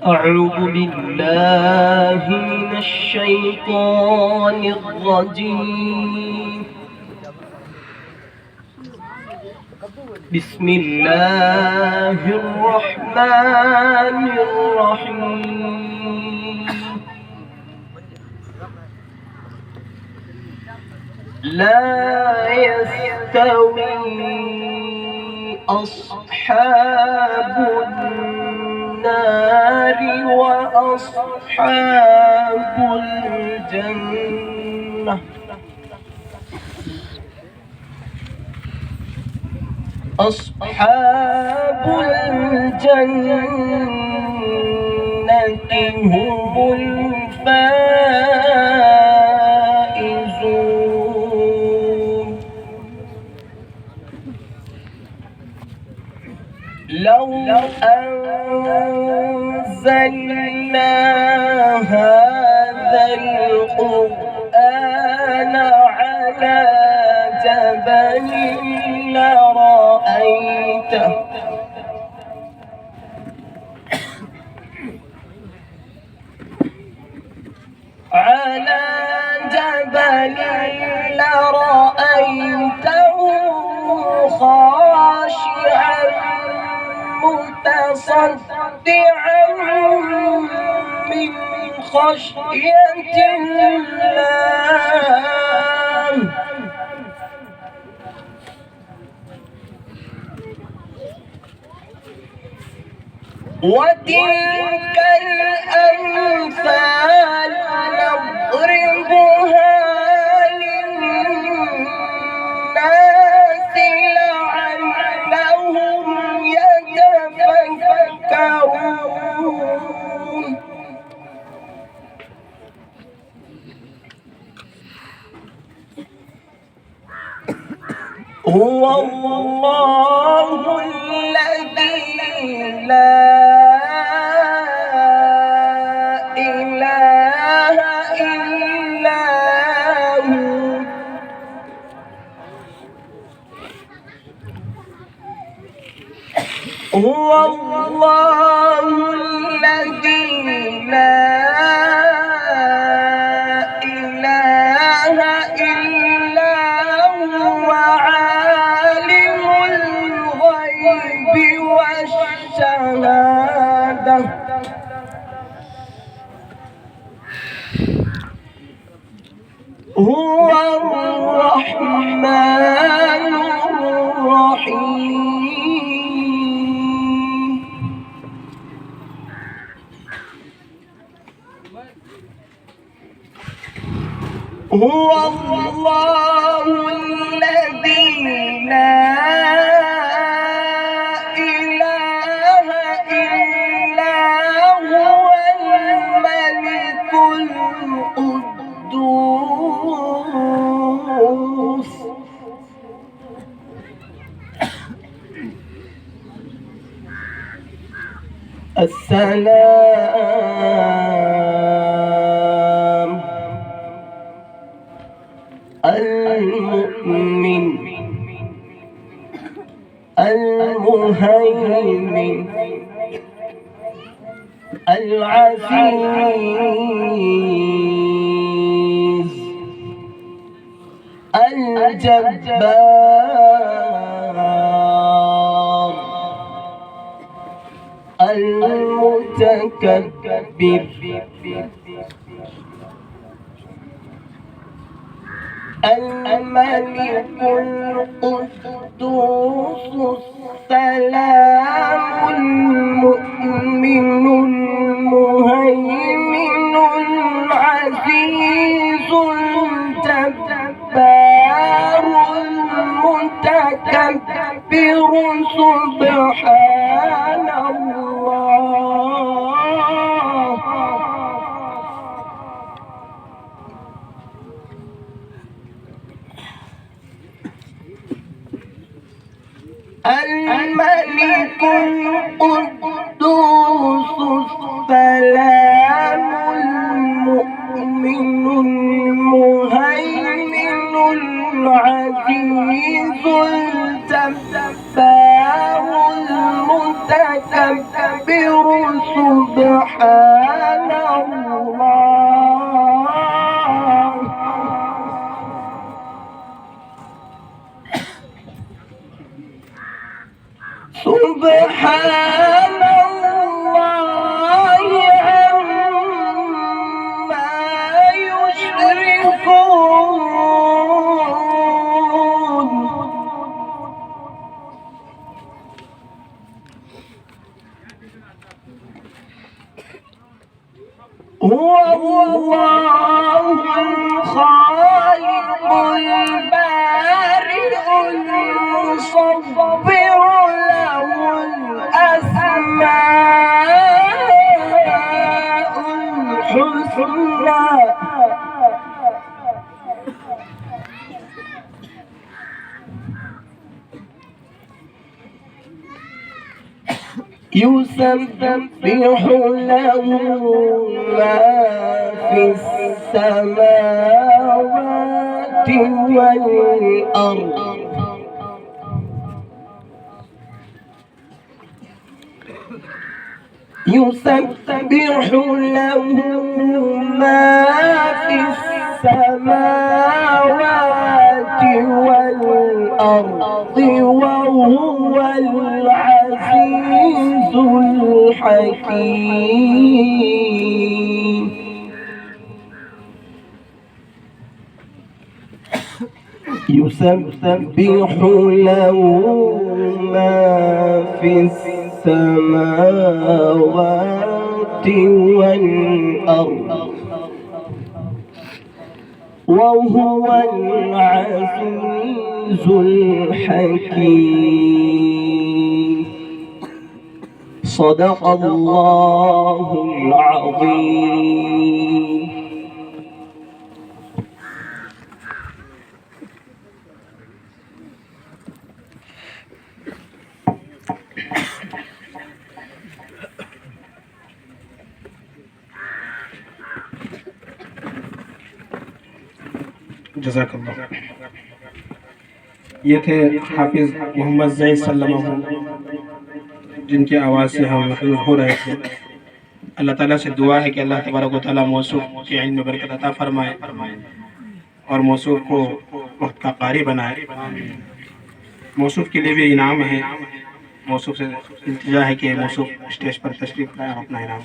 أعوذ بالله من الشيطان الرجيم. بسم الله الرحمن الرحيم. لا يستوي أصحاب النار وأصحاب الجنة. أصحاب الجنة هم الفائزون. لو أنزلنا هذا القرآن على جبل لرأيته خاشعا متصدعا من خشية الله. وتلك الأمثال نضربها للناس لعلهم يتفكرون. هو الله الذي لا إله إلا هو. هو الله الذي لا إله إلا هو عالم الغيب والشهادة. هو الرحمن الرحيم. هو الله الذي لا إله إلا هو الملك القدوس السلام المؤمن المهيمن العزيز الجبار المتكبر الملك القدوس السلام المؤمن المهيمن العزيز الجبار المتكبر سبحان الله. الملك القدوس السلام المؤمن المهيمن العزيز الجبار المتكبر سبحان الله سبحان الله عما يشركون هو الله الخالق البارئ المصور له الأسماء الحسنى يسبح له ما في السماوات والأرض يسبح له ما في السماوات والأرض وهو العزيز الحكيم يسبح له ما في السماوات والأرض وهو العزيز الحكيم صدق الله العظيم. जज़ाकल्लाह। ये थे हाफिज़ मोहम्मद ज़ैद सल्लल्लाहु जिनकी आवाज़ से हम महफूज हो रहे थे। अल्लाह ताला से दुआ है कि अल्लाह तबारक व तआला मौसूफ के इल्म में बरकत अता फरमाए और मौसूफ को वक्त का कारी बनाए। मौसूफ के लिए भी इनाम है, मौसूफ से इल्तिजा है कि मौसूफ स्टेज पर तशरीफ़ लाए और अपना इनाम